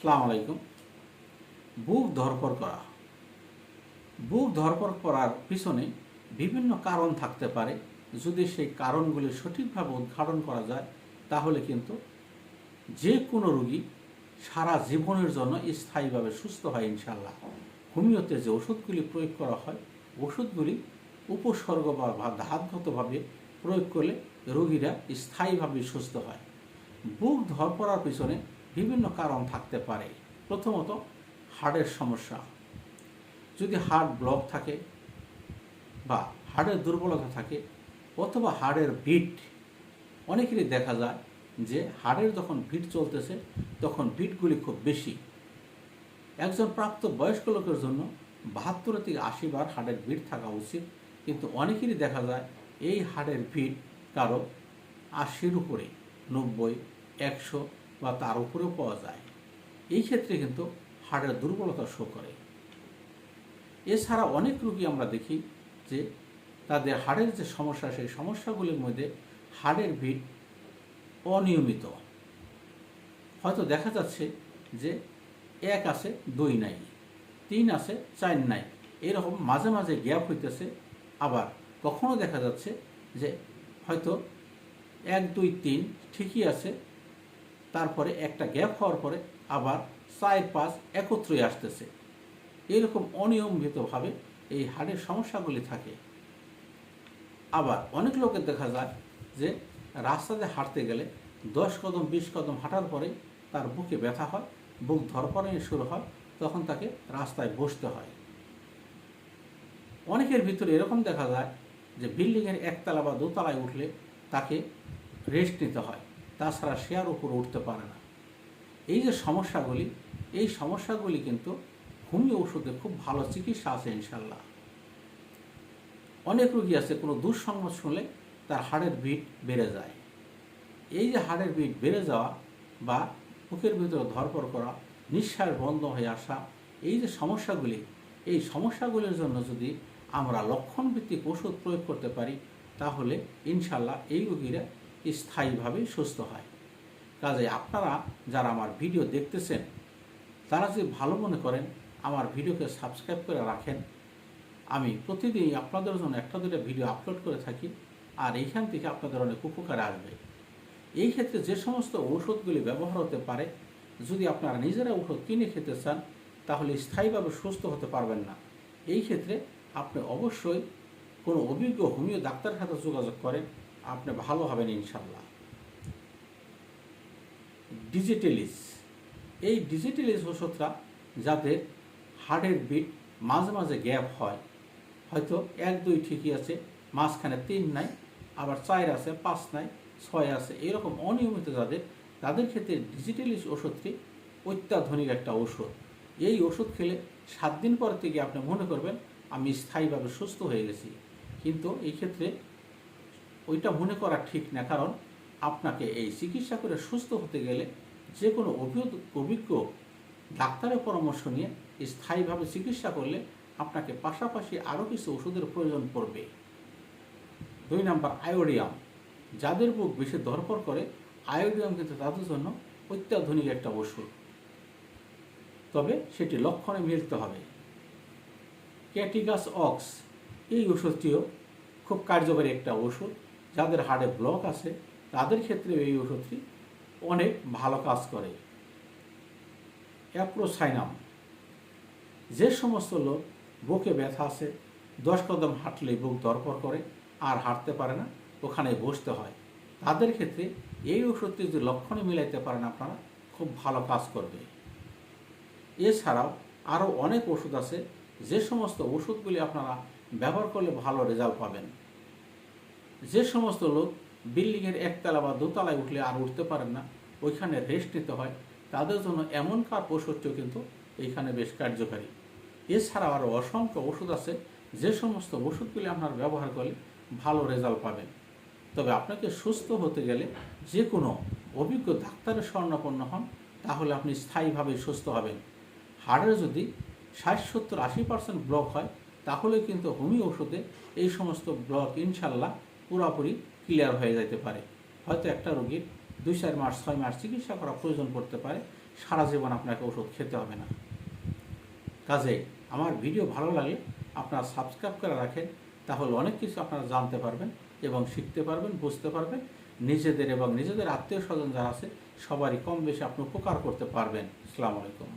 আসসালামু আলাইকুম। বুক ধড়ফড় করা, বুক ধড়ফড় করার পিছনে বিভিন্ন কারণ থাকতে পারে। যদি সেই কারণগুলি সঠিকভাবে উদ্ঘাটন করা যায় তাহলে কিন্তু যে কোনো রোগী সারা জীবনের জন্য স্থায়ীভাবে সুস্থ হয় ইনশাল্লাহ। হোমিওতে যে ওষুধগুলি প্রয়োগ করা হয়, ওষুধগুলি উপসর্গ বা ধাতগতভাবে প্রয়োগ করলে রোগীরা স্থায়ীভাবে সুস্থ হয়। বুক ধড়ফড়ার পিছনে বিভিন্ন কারণ থাকতে পারে। প্রথমত, হার্টের সমস্যা। যদি হার্ট ব্লক থাকে বা হার্টের দুর্বলতা থাকে অথবা হার্টের বিট, অনেকেরই দেখা যায় যে হার্টের যখন বিট চলতেছে তখন বিটগুলি খুব বেশি। একজন প্রাপ্ত বয়স্ক লোকের জন্য 72 থেকে 80 বার হার্টের বিট থাকা উচিত, কিন্তু অনেকেরই দেখা যায় এই হার্টের বিট কারো 80-র উপরে, 90, 100 বা তার উপরেও পাওয়া যায়। এই ক্ষেত্রে কিন্তু হার্টের দুর্বলতা শো করে। এছাড়া অনেক রোগী আমরা দেখি যে তাদের হার্টের যে সমস্যা, সেই সমস্যাগুলির মধ্যে হার্টের বিট অনিয়মিত। হয়তো দেখা যাচ্ছে যে 1 আছে 2 নাই, 3 আছে 4 নাই, এরকম মাঝে মাঝে গ্যাপ হইতেছে। আবার কখনো দেখা যাচ্ছে যে হয়তো 1, 2, 3 ঠিকই আছে, তারপরে একটা গ্যাপ হওয়ার পরে আবার 4, 5 একত্রই আসতেছে। এরকম অনিয়মিতভাবে এই হার্টের সমস্যাগুলি থাকে। আবার অনেক লোকের দেখা যায় যে রাস্তাতে হাঁটতে গেলে 10 কদম 20 কদম হাঁটার পরে তার বুকে ব্যথা হয়, বুক ধড়ফড়ানি শুরু হয়, তখন তাকে রাস্তায় বসতে হয়। অনেকের ভিতরে এরকম দেখা যায় যে বিল্ডিংয়ের 1তলা বা 2তলায় উঠলে তাকে রেস্ট নিতে হয়, তাছাড়া সে আর উপরে উঠতে পারে না। এই যে সমস্যাগুলি, এই সমস্যাগুলি কিন্তু হোমিও ওষুধে খুব ভালো চিকিৎসা আছে ইনশাল্লাহ। অনেক রোগী আছে কোনো দুঃসংবাদ শুনলে তার হার্টের বিট বেড়ে যায়। এই যে হার্টের বিট বেড়ে যাওয়া বা বুকের ভিতরে ধড়ফড় করা, নিঃশ্বাস বন্ধ হয়ে আসা, এই যে সমস্যাগুলি, এই সমস্যাগুলির জন্য যদি আমরা লক্ষণভিত্তিক ওষুধ প্রয়োগ করতে পারি তাহলে ইনশাল্লাহ এই রোগীরা স্থায়ীভাবেই সুস্থ হয়। কাজে আপনারা যারা আমার ভিডিও দেখতেছেন তারা যদি ভালো মনে করেন আমার ভিডিওকে সাবস্ক্রাইব করে রাখেন। আমি প্রতিদিনই আপনাদের জন্য 1-2টা ভিডিও আপলোড করে থাকি, আর এইখান থেকে আপনাদের অনেক উপকারে আসবে। এই ক্ষেত্রে যে সমস্ত ঔষধগুলি ব্যবহার হতে পারে, যদি আপনারা নিজেরা ওষুধ কিনে খেতে চান তাহলে স্থায়ীভাবে সুস্থ হতে পারবেন না। এই ক্ষেত্রে আপনি অবশ্যই কোনো অভিজ্ঞ হোমিও ডাক্তারের সাথে যোগাযোগ করেন, আপনি ভালো হবেন ইনশাল্লাহ। ডিজিটালিস, এই ডিজিটালিস ওষুধটা যাদের হার্টের বিট মাঝে মাঝে গ্যাপ হয়, হয়তো 1, 2 ঠিকই আছে, মাঝখানে 3 নাই, আবার 4 আছে, 5 নাই, 6 আছে, এরকম অনিয়মিত তাদের ক্ষেত্রে ডিজিটালিস ওষুধটি অত্যাধুনিক একটা ওষুধ। এই ওষুধ খেলে 7 দিন পর থেকে আপনি মনে করবেন আমি স্থায়ীভাবে সুস্থ হয়ে গেছি, কিন্তু এই ক্ষেত্রে ওইটা মনে করা ঠিক না, কারণ আপনাকে এই চিকিৎসা করে সুস্থ হতে গেলে যে কোনো অভিজ্ঞ ডাক্তারের পরামর্শ নিয়ে স্থায়ীভাবে চিকিৎসা করলে আপনাকে পাশাপাশি আরও কিছু ওষুধের প্রয়োজন পড়বে। 2 নম্বর, আয়োডিয়াম। যাদের বুক বেশি ধড়ফড় করে, আয়োডিয়াম কিন্তু তাদের জন্য অত্যাধুনিক একটা ওষুধ, তবে সেটি লক্ষণে মিলতে হবে। ক্যাটিগাস অক্স, এই ওষুধটিও খুব কার্যকরী একটা ওষুধ। যাদের হার্টে ব্লক আছে তাদের ক্ষেত্রে এই ওষুধটি অনেক ভালো কাজ করে। অ্যাপ্রোসাইনাম, যে সমস্ত লোক বুকে ব্যথা আছে, 10 কদম হাঁটলেই বুক ধড়ফড় করে আর হাঁটতে পারে না, ওখানে বসতে হয়, তাদের ক্ষেত্রে এই ওষুধটি যদি লক্ষণে মিলাইতে পারেন আপনারা, খুব ভালো কাজ করবে। এছাড়াও আরও অনেক ওষুধ আছে, যে সমস্ত ওষুধগুলি আপনারা ব্যবহার করলে ভালো রেজাল্ট পাবেন। যে সমস্ত লোক বিল্ডিংয়ের 1তলা বা 2তলায় উঠলে আর উঠতে পারেন না, ওইখানে রেস্ট নিতে হয়, তাদের জন্য এমন কাপ ওষুধটিও কিন্তু এইখানে বেশ কার্যকারী। এছাড়াও আরও অসংখ্য ওষুধ আছে, যে সমস্ত ওষুধগুলি আপনারা ব্যবহার করলে ভালো রেজাল্ট পাবেন। তবে আপনাকে সুস্থ হতে গেলে যে কোনো অভিজ্ঞ ডাক্তারের শরণাপন্ন হন, তাহলে আপনি স্থায়ীভাবে সুস্থ হবেন। হার্টের যদি 60, 70, 80% ব্লক হয় তাহলে কিন্তু হোমিও ওষুধে এই সমস্ত ব্লক ইনশাল্লাহ পুরোপুরি ক্লিয়ার হয়ে যেতে পারে। হয়তো একটা রোগীর 2-4 মাস 6 মাস চিকিৎসা করা প্রয়োজন পড়তে পারে, সারা জীবন আপনাকে ওষুধ খেতে হবে না। কাজে আমার ভিডিও ভালো লাগলে আপনারা সাবস্ক্রাইব করে রাখেন, তাহলে অনেক কিছু আপনারা জানতে পারবেন এবং শিখতে পারবেন, বুঝতে পারবেন। নিজেদের এবং নিজেদের আত্মীয় স্বজন যারা আছে সবারই কম বেশি আপনি উপকার করতে পারবেন। আসসালামু আলাইকুম।